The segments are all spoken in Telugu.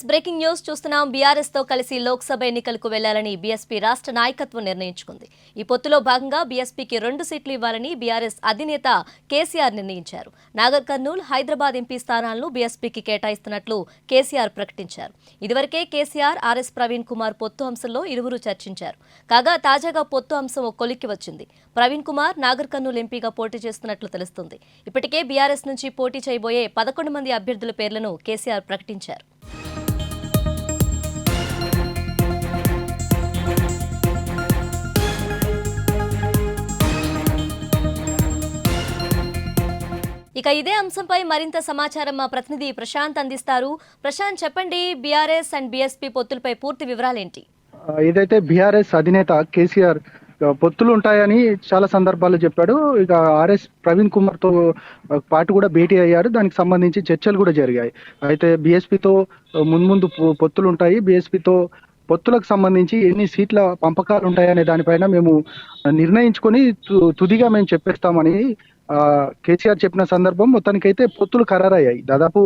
బ్రేకింగ్ న్యూస్ చూస్తున్నాం. బీఆర్ఎస్ తో కలిసి లోక్సభ ఎన్నికలకు వెళ్లాలని బీఎస్పీ రాష్ట్ర నాయకత్వం నిర్ణయించుకుంది. ఈ పొత్తులో భాగంగా బీఎస్పీకి 2 సీట్లు ఇవ్వాలని బీఆర్ఎస్ అధినేత కేసీఆర్ నిర్ణయించారు. నాగర్ కర్నూల్, హైదరాబాద్ ఎంపీ స్థానాలను బీఎస్పీకి కేటాయిస్తున్నట్లు కేసీఆర్ ప్రకటించారు. ఇదివరకే కేసీఆర్, ఆర్ఎస్ ప్రవీణ్ కుమార్ పొత్తు అంశంలో ఇరువురు చర్చించారు. కాగా తాజాగా పొత్తు అంశం కొలిక్కి వచ్చింది. ప్రవీణ్ కుమార్ నాగర్ కర్నూల్ ఎంపీగా పోటీ చేస్తున్నట్లు తెలుస్తుంది. ఇప్పటికే బీఆర్ఎస్ నుంచి పోటీ చేయబోయే 11 మంది అభ్యర్థుల పేర్లను కేసీఆర్ ప్రకటించారు. ఇక ఇదే అంశంపై మరింత సమాచారం మా ప్రతినిధి ప్రశాంత్ అందిస్తారు. ప్రశాంత్, చెప్పండి, బీఆర్ఎస్ అండ్ బీఎస్పీ పొత్తులపై పూర్తి వివరాలేంటి? ఏదైతే బీఆర్ఎస్ అధినేత కేసీఆర్ పొత్తులు ఉంటాయని చాలా సందర్భాల్లో చెప్పాడు. ఇక ఆర్ఎస్ ప్రవీణ్ కుమార్ తో పాటు కూడా భేటీ అయ్యారు. దానికి సంబంధించి చర్చలు కూడా జరిగాయి. అయితే బీఎస్పీతో ముందు పొత్తులు ఉంటాయి, బీఎస్పీతో పొత్తులకు సంబంధించి ఎన్ని సీట్ల పంపకాలు ఉంటాయనే దానిపైన మేము నిర్ణయించుకొని తుదిగా మేము చెప్పేస్తామని కేసీఆర్ చెప్పిన సందర్భం. మొత్తానికైతే పొత్తులు ఖరారయ్యాయి. దాదాపు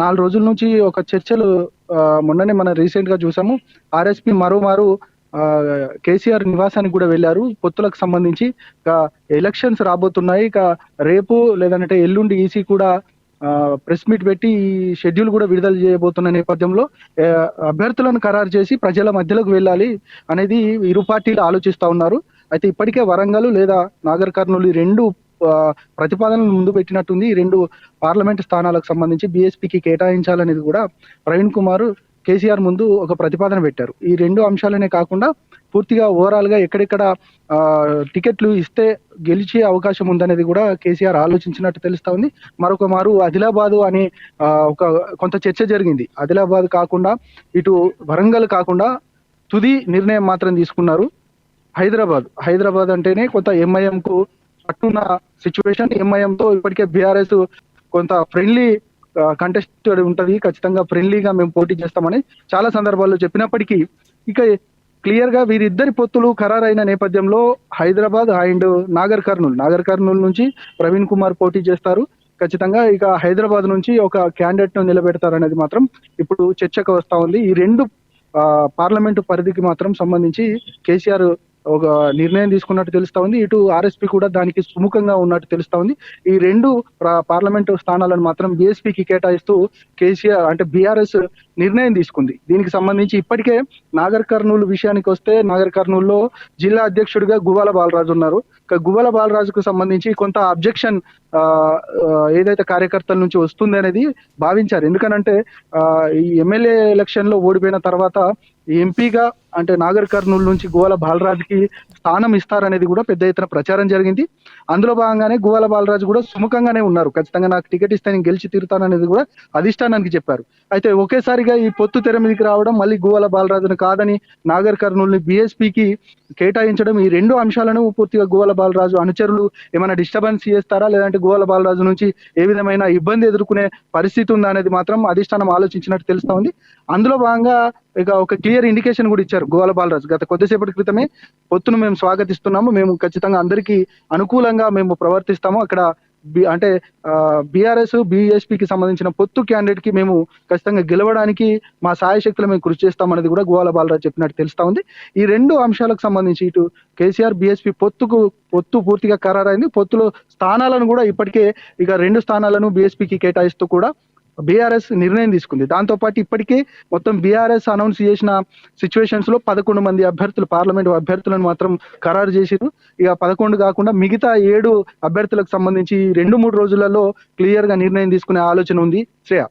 4 రోజుల నుంచి ఒక చర్చలు మొన్ననే మనం రీసెంట్ గా చూసాము. ఆర్ఎస్పీ మరోమారు కేసీఆర్ నివాసానికి కూడా వెళ్ళారు. పొత్తులకు సంబంధించి ఇక ఎలక్షన్స్ రాబోతున్నాయి. ఇక రేపు లేదంటే ఎల్లుండి ఈసీ కూడా ప్రెస్ మీట్ పెట్టి ఈ షెడ్యూల్ కూడా విడుదల చేయబోతున్న నేపథ్యంలో అభ్యర్థులను ఖరారు చేసి ప్రజల మధ్యలోకి వెళ్ళాలి అనేది ఇరు పార్టీలు ఆలోచిస్తా ఉన్నారు. అయితే ఇప్పటికే వరంగల్ లేదా నాగర్ కర్నూలు ఈ 2 ప్రతిపాదనలు ముందు పెట్టినట్టుంది. ఈ 2 పార్లమెంట్ స్థానాలకు సంబంధించి బీఎస్పీకి కేటాయించాలనేది కూడా ప్రవీణ్ కుమార్ కేసీఆర్ ముందు ఒక ప్రతిపాదన పెట్టారు. ఈ 2 అంశాలనే కాకుండా పూర్తిగా ఓవరాల్ గా ఎక్కడెక్కడ టికెట్లు ఇస్తే గెలిచే అవకాశం ఉందనేది కూడా కేసీఆర్ ఆలోచించినట్టు తెలుస్తా ఉంది. మరొక మారు ఆదిలాబాద్ అనే కొంత చర్చ జరిగింది. ఆదిలాబాద్ కాకుండా ఇటు వరంగల్ కాకుండా తుది నిర్ణయం మాత్రం తీసుకున్నారు హైదరాబాద్ అంటేనే కొంత ఎంఐఎం కు పట్టున్న సిచ్యువేషన్. ఎంఐఎం తో ఇప్పటికే బీఆర్ఎస్ కొంత ఫ్రెండ్లీ కంటెస్టెడ్ ఉంటది, ఖచ్చితంగా ఫ్రెండ్లీగా మేము పోటీ చేస్తామని చాలా సందర్భాల్లో చెప్పినప్పటికీ ఇక క్లియర్ గా వీరిద్దరి పొత్తులు ఖరారైన నేపథ్యంలో హైదరాబాద్ అండ్ నాగర్ కర్నూల్ నుంచి ప్రవీణ్ కుమార్ పోటీ చేస్తారు. ఖచ్చితంగా ఇక హైదరాబాద్ నుంచి ఒక క్యాండిడేట్ ను నిలబెడతారనేది మాత్రం ఇప్పుడు చర్చకు వస్తా ఉంది. ఈ 2 పార్లమెంటు పరిధికి మాత్రం సంబంధించి కేసీఆర్ ఒక నిర్ణయం తీసుకున్నట్టు తెలుస్తా ఉంది. ఇటు ఆర్ఎస్పీ కూడా దానికి సుముఖంగా ఉన్నట్టు తెలుస్తా ఉంది. ఈ 2 పార్లమెంటు స్థానాలను మాత్రం బీఎస్పీకి కేటాయిస్తూ కేసీఆర్ అంటే బీఆర్ఎస్ నిర్ణయం తీసుకుంది. దీనికి సంబంధించి ఇప్పటికే నాగర్ కర్నూలు విషయానికి వస్తే నాగర్ కర్నూలులో జిల్లా అధ్యక్షుడిగా గువ్వాల బాలరాజు ఉన్నారు. గువ్వాల బాలరాజుకు సంబంధించి కొంత అబ్జెక్షన్ ఏదైతే కార్యకర్తల నుంచి వస్తుంది అనేది భావించారు. ఎందుకనంటే ఈ ఎమ్మెల్యే ఎలక్షన్ లో ఓడిపోయిన తర్వాత ఎంపీగా అంటే నాగర్ కర్నూలు నుంచి గువ్వాల బాలరాజుకి స్థానం ఇస్తారనేది కూడా పెద్ద ఎత్తున ప్రచారం జరిగింది. అందులో భాగంగానే గువ్వాల బాలరాజు కూడా సుముఖంగానే ఉన్నారు. ఖచ్చితంగా నాకు టికెట్ ఇస్తే నేను గెలిచి తీరుతాననేది కూడా అధిష్టానానికి చెప్పారు. అయితే ఒకేసారిగా ఈ పొత్తు తెర మీదకి రావడం, మళ్ళీ గువ్వాల బాలరాజును కాదని నాగర్ కర్నూలుని బీఎస్పీకి కేటాయించడం, ఈ 2 అంశాలను పూర్తిగా గువ్వాల బాలరాజు అనుచరులు ఏమైనా డిస్టర్బెన్స్ చేస్తారా, లేదంటే గువ్వాల బాలరాజు నుంచి ఏ విధమైన ఇబ్బంది ఎదుర్కొనే పరిస్థితి ఉందా అనేది మాత్రం అధిష్టానం ఆలోచించినట్టు తెలుస్తా ఉంది. అందులో భాగంగా ఇక ఒక క్లియర్ ఇండికేషన్ కూడా ఇచ్చారు గువ్వాల బాలరాజు. గత కొద్దిసేపటి క్రితమే పొత్తును మేము స్వాగతిస్తున్నాము, మేము ఖచ్చితంగా అందరికీ అనుకూలంగా మేము ప్రవర్తిస్తాము, అక్కడ అంటే బీఆర్ఎస్ బీఎస్పీకి సంబంధించిన పొత్తు క్యాండిడేట్ కి మేము ఖచ్చితంగా గెలవడానికి మా సాయశక్తులు మేము కృషి చేస్తామనేది కూడా గువ్వాల బాలరాజు చెప్పినట్టు తెలుస్తా ఉంది. ఈ 2 అంశాలకు సంబంధించి ఇటు కేసీఆర్ బీఎస్పీ పొత్తు పూర్తిగా ఖరారైంది. పొత్తులో స్థానాలను కూడా ఇప్పటికే ఇక 2 స్థానాలను బీఎస్పీకి కేటాయిస్తూ కూడా బీఆర్ఎస్ నిర్ణయం తీసుకుంది. దాంతో పాటు ఇప్పటికే మొత్తం బీఆర్ఎస్ అనౌన్స్ చేసిన సిచ్యువేషన్స్ లో 11 మంది అభ్యర్థులు పార్లమెంటు అభ్యర్థులను మాత్రం ఖరారు చేసిరు. ఇక 11 కాకుండా మిగతా 7 అభ్యర్థులకు సంబంధించి 2-3 రోజులలో క్లియర్ గా నిర్ణయం తీసుకునే ఆలోచన ఉంది. శ్రేయ.